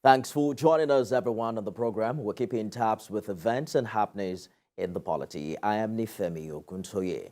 Thanks for joining us, everyone, on the program. We're keeping tabs with events and happenings in the polity. I am Nifemi Okuntoye.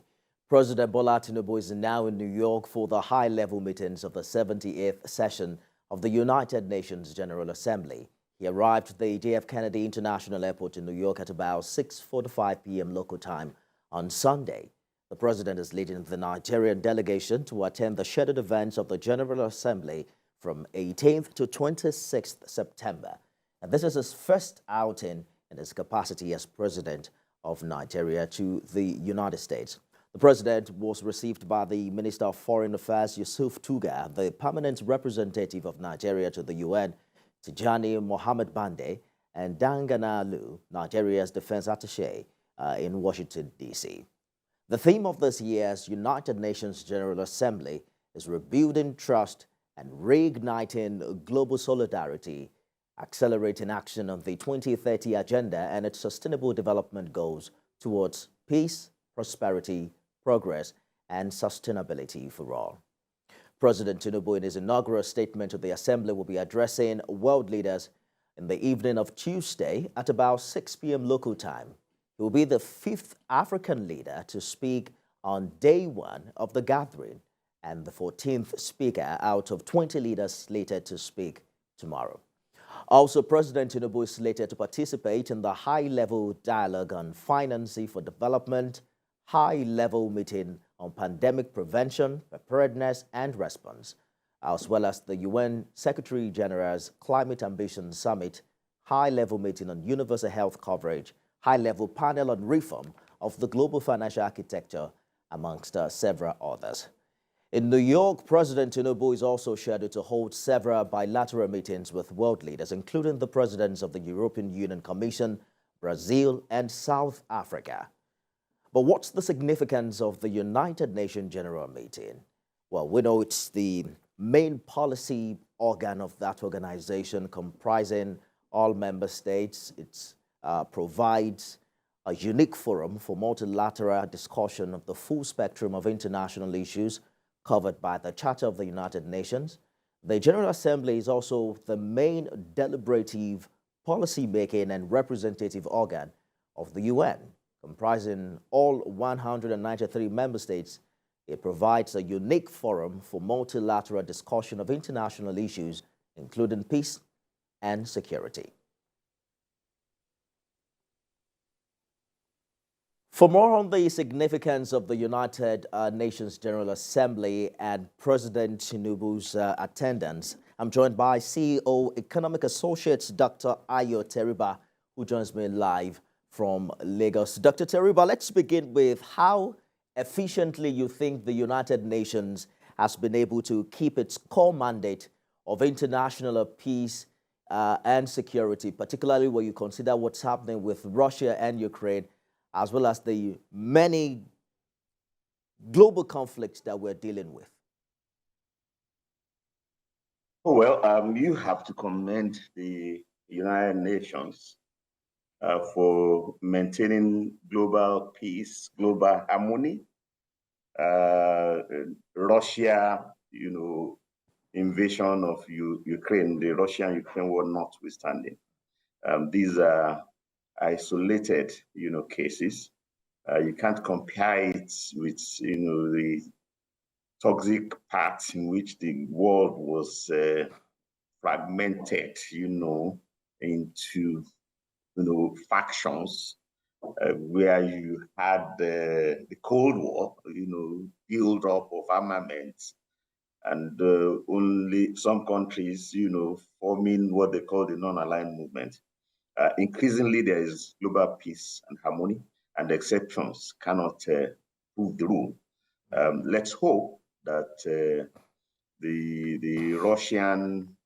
President Bola Tinubu is now in New York for the high-level meetings of the 78th session of the United Nations General Assembly. He arrived at the JF Kennedy International Airport in New York at about 6:45 p.m. local time on Sunday. The president is leading the Nigerian delegation to attend the scheduled events of the General Assembly from 18th to 26th September. And this is his first outing in his capacity as president of Nigeria to the United States. The president was received by the Minister of Foreign Affairs, Yusuf Tuga, the permanent representative of Nigeria to the UN, Tijani Mohammed Bande, and Dangana Lu, Nigeria's defense attaché in Washington, D.C. The theme of this year's United Nations General Assembly is Rebuilding Trust and Reigniting Global Solidarity, accelerating action on the 2030 Agenda and its sustainable development goals towards peace, prosperity, progress, and sustainability for all. President Tinubu, in his inaugural statement to the Assembly, will be addressing world leaders in the evening of Tuesday at about 6 p.m. local time. He will be the 5th African leader to speak on day one of the gathering and the 14th speaker out of 20 leaders slated to speak tomorrow. Also, President Tinubu is slated to participate in the high-level dialogue on financing for development, high-level meeting on pandemic prevention, preparedness, and response, as well as the UN Secretary-General's Climate Ambition Summit, high-level meeting on universal health coverage, high-level panel on reform of the global financial architecture, amongst several others. In New York, President Tinubu is also scheduled to hold several bilateral meetings with world leaders, including the presidents of the European Union Commission, Brazil, and South Africa. But what's the significance of the United Nations General Meeting? Well, we know it's the main policy organ of that organization, comprising all member states. It provides a unique forum for multilateral discussion of the full spectrum of international issues covered by the Charter of the United Nations. The General Assembly is also the main deliberative, policy-making, and representative organ of the UN, comprising all 193 member states. It provides a unique forum for multilateral discussion of international issues, including peace and security. For more on the significance of the United Nations General Assembly and President Tinubu's attendance, I'm joined by CEO Economic Associates Dr. Teriba, who joins me live from Lagos. Dr. Teriba, let's begin with how efficiently you think the United Nations has been able to keep its core mandate of international peace and security, particularly when you consider what's happening with Russia and Ukraine, as well as the many global conflicts that we're dealing with. Well, you have to commend the United Nations for maintaining global peace, global harmony. Russia, invasion of Ukraine, the Russian-Ukraine war notwithstanding. These are isolated, cases. You can't compare it with, the toxic path in which the world was fragmented, into, factions, where you had the Cold War, build up of armaments, and only some countries, forming what they call the non-aligned movement. Increasingly, there is global peace and harmony, and exceptions cannot prove the rule. Let's hope that the Russian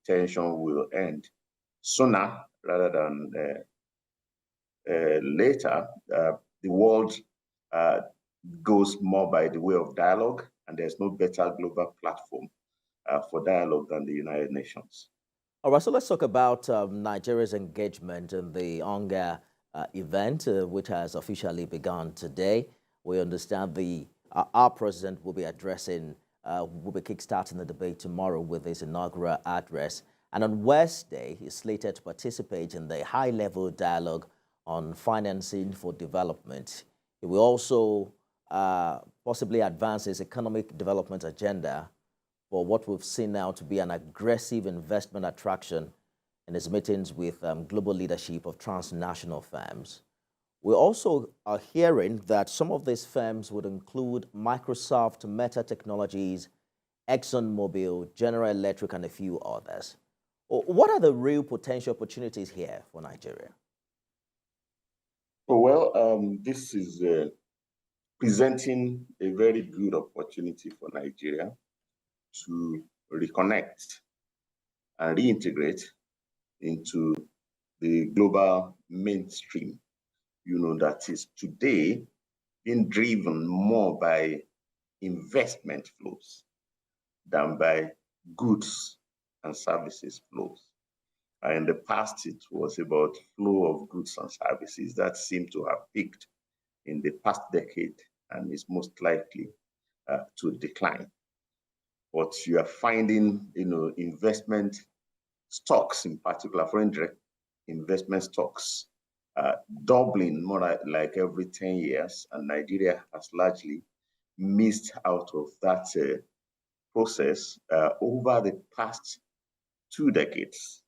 tension will end sooner rather than later. The world goes more by the way of dialogue, and there's no better global platform for dialogue than the United Nations. All right, so let's talk about Nigeria's engagement in the UNGA event, which has officially begun today. We understand our president will be addressing, will be kickstarting the debate tomorrow with his inaugural address. And on Wednesday, he's slated to participate in the high-level dialogue on financing for development. He will also possibly advance his economic development agenda for what we've seen now to be an aggressive investment attraction in his meetings with global leadership of transnational firms. We also are hearing that some of these firms would include Microsoft, Meta Technologies, ExxonMobil, General Electric, and a few others. What are the real potential opportunities here for Nigeria? Well, this is presenting a very good opportunity for Nigeria to reconnect and reintegrate into the global mainstream, that is today being driven more by investment flows than by goods and services flows. In the past, it was about flow of goods and services that seemed to have peaked in the past decade and is most likely to decline. But you are finding, investment stocks, in particular, foreign direct investment stocks, doubling more like every 10 years, and Nigeria has largely missed out of that process over the past 2 decades.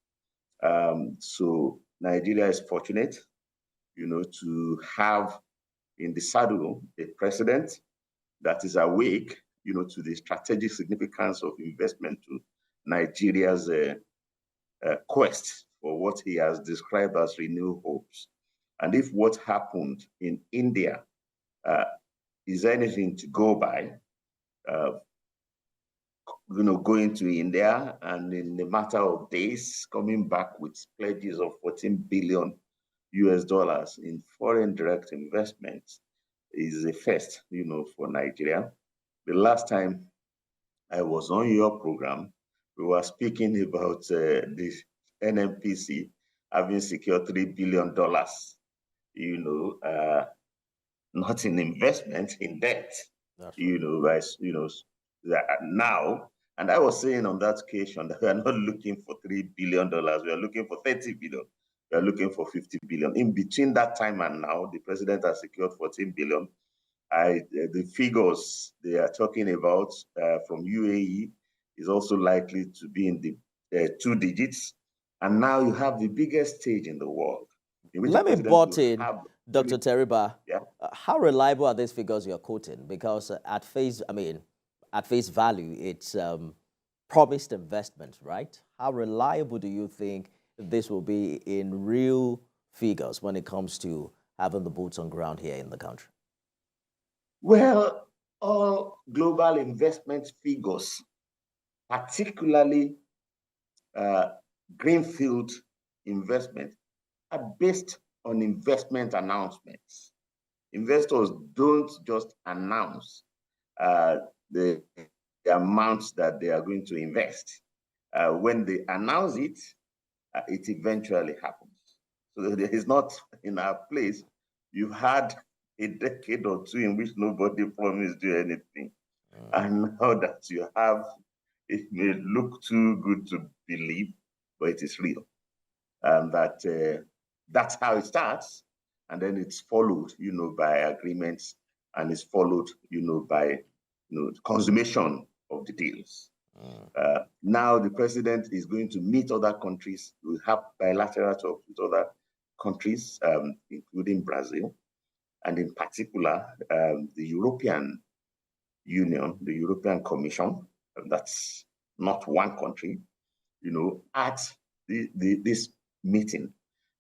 So Nigeria is fortunate, to have in the saddle a president that is awake, to the strategic significance of investment to Nigeria's quest for what he has described as renewed hopes. And if what happened in India is anything to go by, going to India and in a matter of days coming back with pledges of 14 billion US dollars in foreign direct investments is a first, for Nigeria. The last time I was on your program, we were speaking about the NMPC having secured $3 billion, not in investment, in debt, now. And I was saying on that occasion that we are not looking for $3 billion, we are looking for 30 billion. We are looking for 50 billion. In between that time and now, the president has secured 14 billion. The figures they are talking about from UAE is also likely to be in the 2 digits. And now you have the biggest stage in the world. Let me butt in, Dr. Teriba. Yeah. How reliable are these figures you're quoting? Because at face value, it's promised investment, right? How reliable do you think this will be in real figures when it comes to having the boots on ground here in the country? Well, all global investment figures, particularly greenfield investment, are based on investment announcements. Investors don't just announce the amounts that they are going to invest. When they announce it, it eventually happens. So there is not in our place. You've had a decade or two in which nobody promised you anything. And now that you have, it may look too good to believe, but it is real. That's how it starts. And then it's followed, by agreements, and it's followed, by consummation of the deals. Now the president is going to meet other countries. We have bilateral talks with other countries, including Brazil, and in particular, the European Union, the European Commission, that's not one country, at this meeting.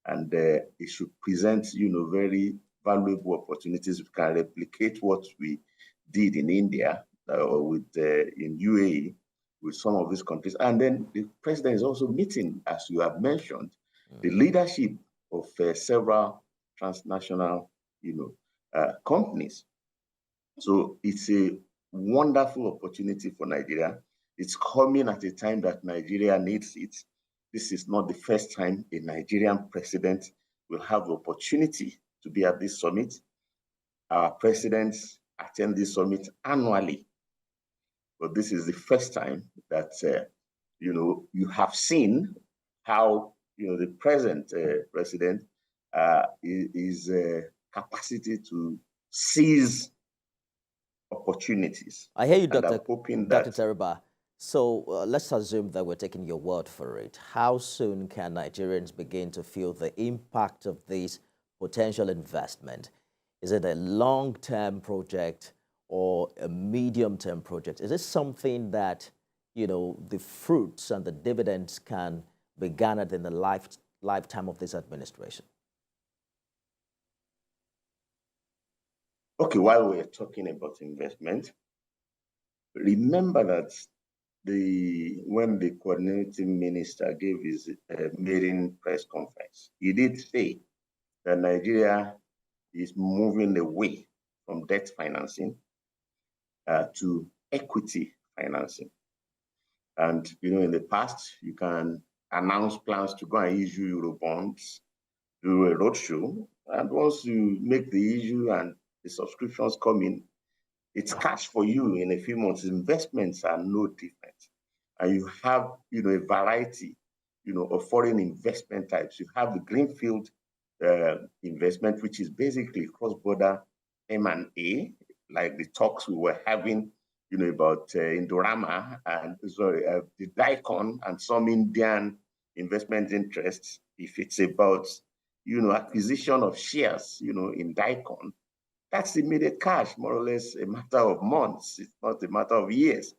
And it should present, very valuable opportunities. We can replicate what we did in India or with in UAE with some of these countries. And then the president is also meeting, as you have mentioned, the leadership of several transnational, companies. So it's a wonderful opportunity for Nigeria. It's coming at a time that Nigeria needs it. This is not the first time a Nigerian president will have the opportunity to be at this summit. Our presidents attend this summit annually, but this is the first time that you have seen how, the present president is capacity to seize opportunities. I hear you, And Dr. I'm hoping Dr. that Teriba. So let's assume that we're taking your word for it. How soon can Nigerians begin to feel the impact of this potential investment? Is it a long-term project or a medium-term project? Is this something that, the fruits and the dividends can be garnered in the lifetime of this administration? Okay, while we're talking about investment, remember that when the coordinating minister gave his maiden press conference, he did say that Nigeria is moving away from debt financing to equity financing. And, in the past, you can announce plans to go and issue Euro bonds, do a roadshow. And once you make the issue and the subscriptions come in, it's cash for you in a few months. Investments are no different. And you have, a variety, of foreign investment types. You have the greenfield investment, which is basically cross-border M&A, like the talks we were having, about Indorama and the Daikon and some Indian investment interests. If it's about, acquisition of shares, in Daikon, that's immediate cash, more or less a matter of months. It's not a matter of years.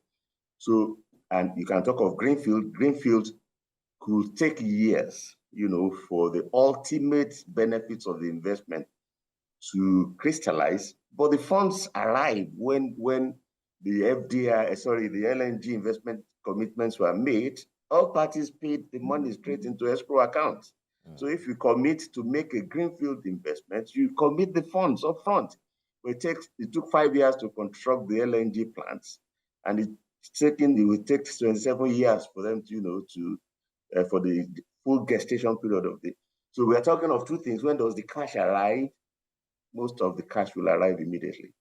So, and you can talk of greenfield. Greenfield could take years, for the ultimate benefits of the investment to crystallize. But the funds arrive when the the LNG investment commitments were made. All parties paid the money straight into escrow accounts. So if you commit to make a greenfield investment, you commit the funds up front. It took 5 years to construct the LNG plants, and it will take 27 years for them to for the full gestation period of the. So we are talking of two things. When does the cash arrive? Most of the cash will arrive immediately.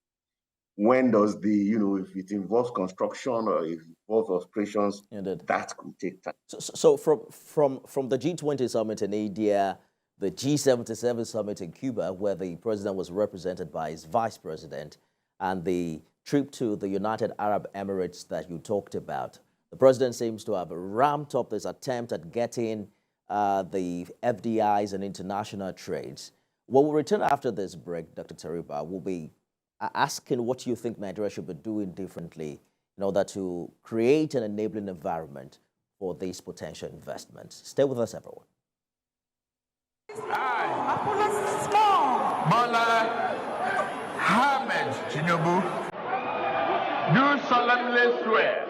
When does if it involves construction or if it involves operations, that could take time. So from the G20 summit in India, the G77 summit in Cuba, where the president was represented by his vice president, and the trip to the United Arab Emirates that you talked about, the president seems to have ramped up this attempt at getting the FDIs and international trades. When we return after this break, Dr. Teriba, we'll be asking what you think Nigeria should be doing differently in order to create an enabling environment for these potential investments. Stay with us, everyone. I, Bola Ahmed Tinubu, do solemnly swear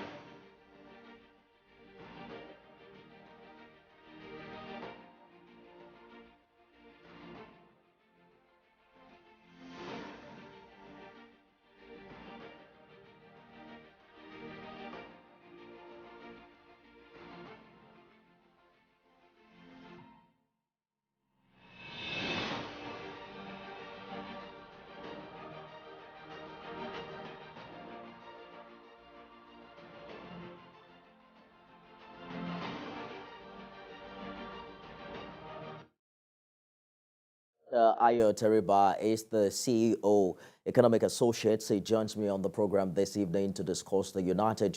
Ayo Teriba is the CEO, Economic Associates. He joins me on the program this evening to discuss the United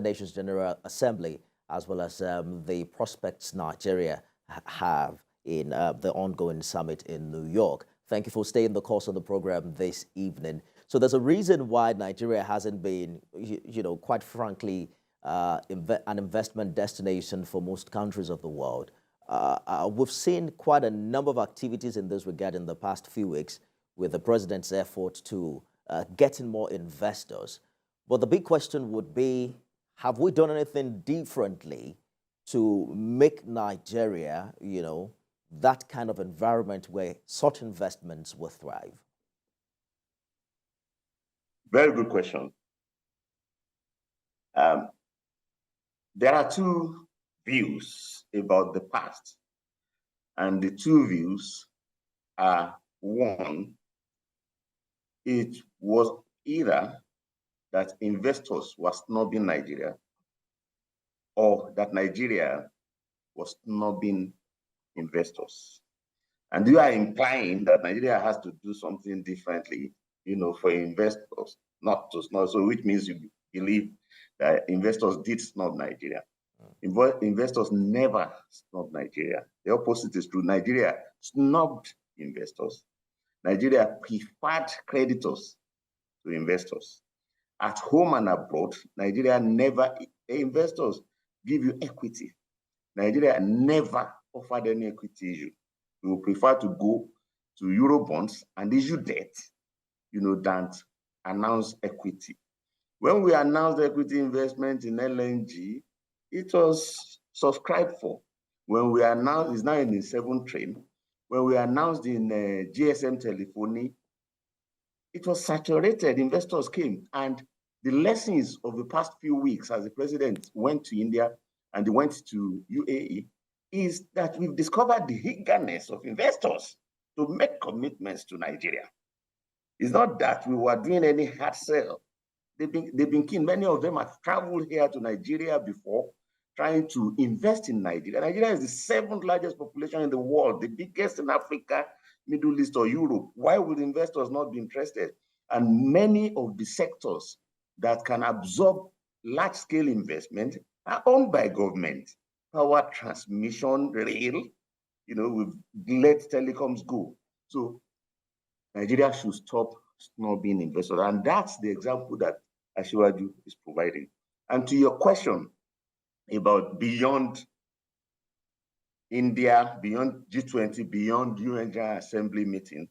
Nations General Assembly, as well as the prospects Nigeria have in the ongoing summit in New York. Thank you for staying the course of the program this evening. So there's a reason why Nigeria hasn't been, quite frankly, an investment destination for most countries of the world. We've seen quite a number of activities in this regard in the past few weeks with the president's effort to getting more investors. But the big question would be, have we done anything differently to make Nigeria, that kind of environment where such investments will thrive? Very good question. There are two views about the past, and the two views are: one, it was either that investors were snubbing Nigeria, or that Nigeria was snubbing investors. And you are implying that Nigeria has to do something differently, for investors not to snub. So which means you believe that investors did snub Nigeria. Investors never snubbed Nigeria. The opposite is true. Nigeria snubbed investors. Nigeria preferred creditors to investors. At home and abroad, Nigeria never, investors give you equity. Nigeria never offered any equity issue. We would prefer to go to Eurobonds and issue debt, than announce equity. When we announced equity investment in LNG, it was subscribed for. When we announced, it's now in the 7th train, when we announced in GSM telephony, it was saturated, investors came. And the lessons of the past few weeks as the president went to India and they went to UAE is that we've discovered the eagerness of investors to make commitments to Nigeria. It's not that we were doing any hard sell. They've been keen. Many of them have traveled here to Nigeria before, trying to invest in Nigeria. Nigeria is the 7th largest population in the world, the biggest in Africa, Middle East, or Europe. Why would investors not be interested? And many of the sectors that can absorb large-scale investment are owned by government. Power transmission, rail, we've let telecoms go. So Nigeria should stop snubbing investors. And that's the example that Asiwaju is providing. And to your question about beyond India, beyond G20, beyond UNGA assembly meeting,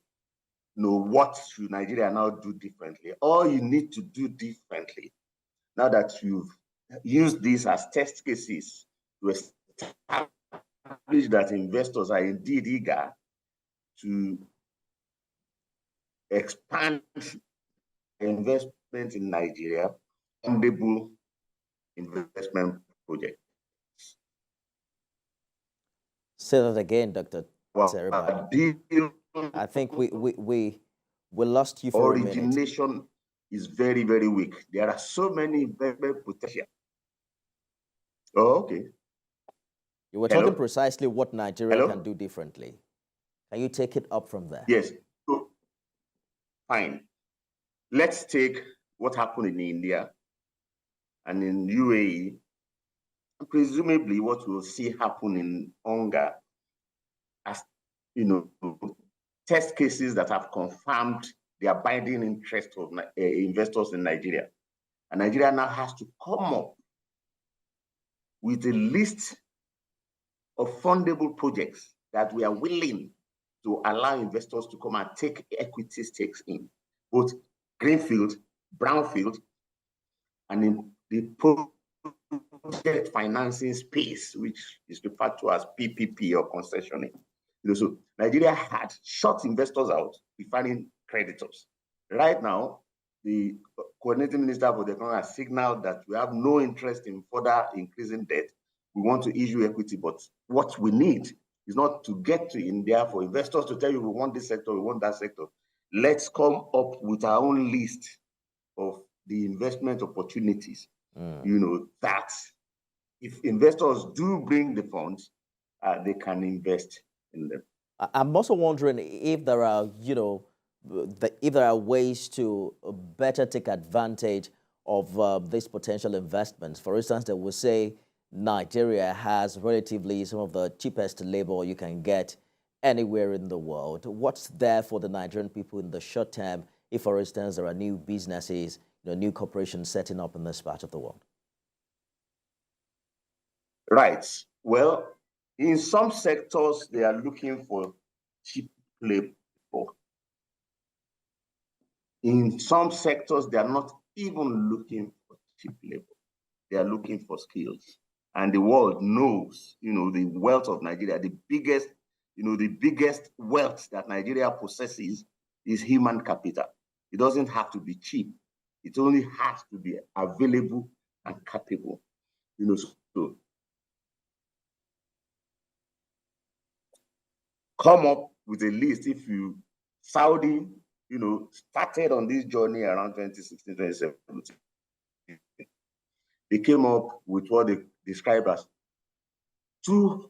what should Nigeria now do differently? All you need to do differently, now that you've used this as test cases to establish that investors are indeed eager to expand investment in Nigeria, fundable investment projects. Say that again, Dr. Teriba. I think we lost you for a minute. Origination is very, very weak. There are so many investment potential. Oh, okay. You were talking precisely what Nigeria can do differently. Can you take it up from there? Yes. So, fine. Let's take what happened in India and in UAE, and presumably what we'll see happen in UNGA as, test cases that have confirmed the abiding interest of investors in Nigeria. And Nigeria now has to come up with a list of fundable projects that we are willing to allow investors to come and take equity stakes in, both greenfield, brownfield, and in the project financing space, which is referred to as PPP or concessioning. So Nigeria had shut investors out, preferring creditors. Right now, the coordinating minister for the economy has signaled that we have no interest in further increasing debt. We want to issue equity, but what we need is not to get to India for investors to tell you we want this sector, we want that sector. Let's come up with our own list of the investment opportunities. That if investors do bring the funds, they can invest in them. I'm also wondering if there are, if there are ways to better take advantage of these potential investments. For instance, they will say Nigeria has relatively some of the cheapest labor you can get anywhere in the world. What's there for the Nigerian people in the short term if, for instance, there are new businesses, new corporations setting up in this part of the world? Right. Well, in some sectors, they are looking for cheap labor. In some sectors, they are not even looking for cheap labor. They are looking for skills. And the world knows, the wealth of Nigeria, the biggest wealth that Nigeria possesses is human capital. It doesn't have to be cheap. It only has to be available and capable. So come up with a list. If Saudi, started on this journey around 2016, 2017. They came up with what they described as too.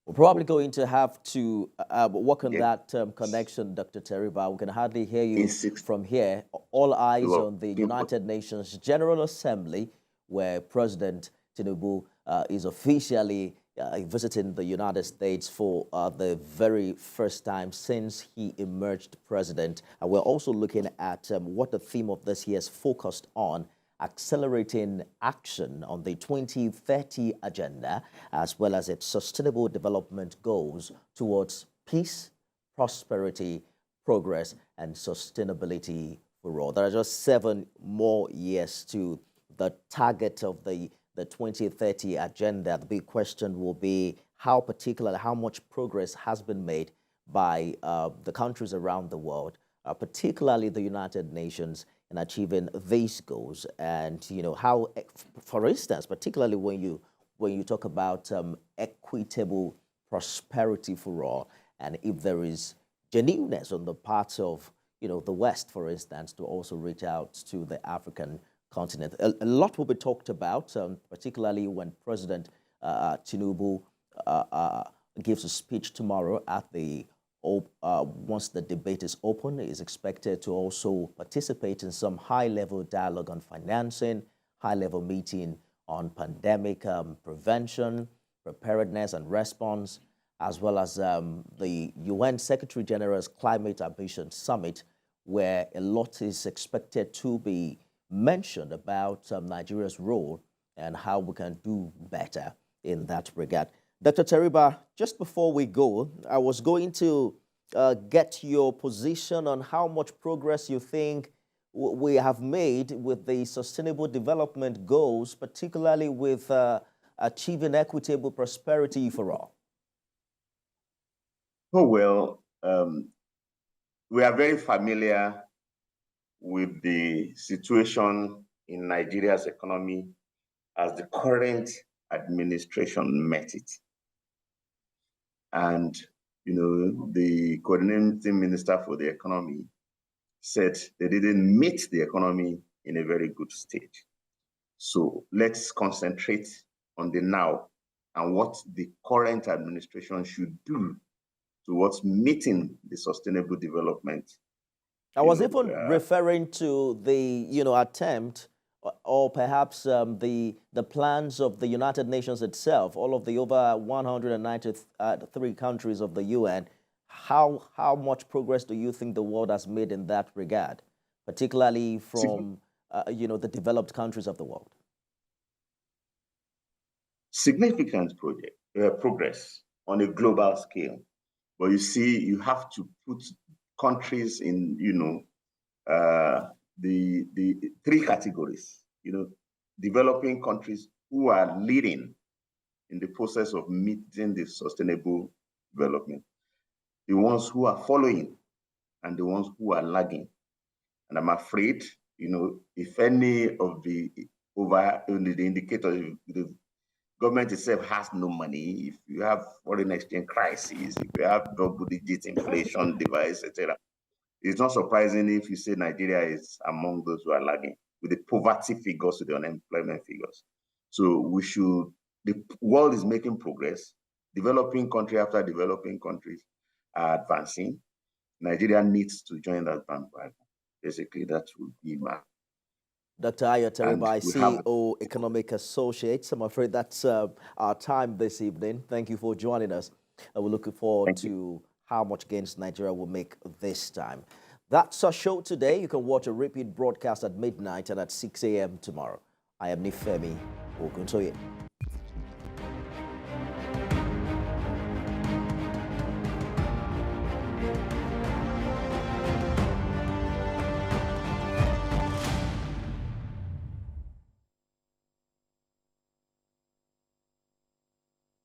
We're probably going to have to work on Yeah. that connection, Dr. Teriba. We can hardly hear you In from here. All eyes Well, on the United Nations General Assembly, where President Tinubu is officially visiting the United States for the very first time since he emerged president. And we're also looking at what the theme of this year is focused on: accelerating action on the 2030 agenda, as well as its sustainable development goals towards peace, prosperity, progress, and sustainability for all. There are just 7 more years to the target of the 2030 agenda. The big question will be how much progress has been made by the countries around the world, particularly the United Nations, in achieving these goals. And how, for instance, particularly when you talk about equitable prosperity for all, and if there is genuineness on the part of the West, for instance, to also reach out to the African continent. A lot will be talked about, particularly when President Tinubu gives a speech tomorrow at the once the debate is open. Is expected to also participate in some high-level dialogue on financing, high-level meeting on pandemic prevention, preparedness and response, as well as the UN Secretary General's Climate Ambition Summit, where a lot is expected to be mentioned about Nigeria's role and how we can do better in that regard. Dr. Teriba, just before we go, I was going to get your position on how much progress you think we have made with the Sustainable Development Goals, particularly with achieving equitable prosperity for all. Oh, well, we are very familiar with the situation in Nigeria's economy as the current administration met it. And, the coordinating minister for the economy said they didn't meet the economy in a very good state. So let's concentrate on the now and what the current administration should do towards meeting the sustainable development. I was even referring to the, attempt or perhaps the plans of the United Nations itself, all of the over 193 countries of the UN. How much progress do you think the world has made in that regard, particularly from, the developed countries of the world? Significant progress on a global scale. But you see, you have to put countries in, the 3 categories, developing countries who are leading in the process of meeting the sustainable development, the ones who are following, and the ones who are lagging. And I'm afraid, if any of the indicators, the government itself has no money, if you have foreign exchange crisis, if you have double-digit inflation device, etc., it's not surprising if you say Nigeria is among those who are lagging with the poverty figures, with the unemployment figures. So the world is making progress. Developing country after developing countries are advancing. Nigeria needs to join that bandwagon. Basically, that would be my... Dr. Ayo Teriba, CEO, Economic Associates. I'm afraid that's our time this evening. Thank you for joining us. We're looking forward to how much gains Nigeria will make this time. That's our show today. You can watch a repeat broadcast at midnight and at 6 a.m. tomorrow. I am Nifemi Oguntoye.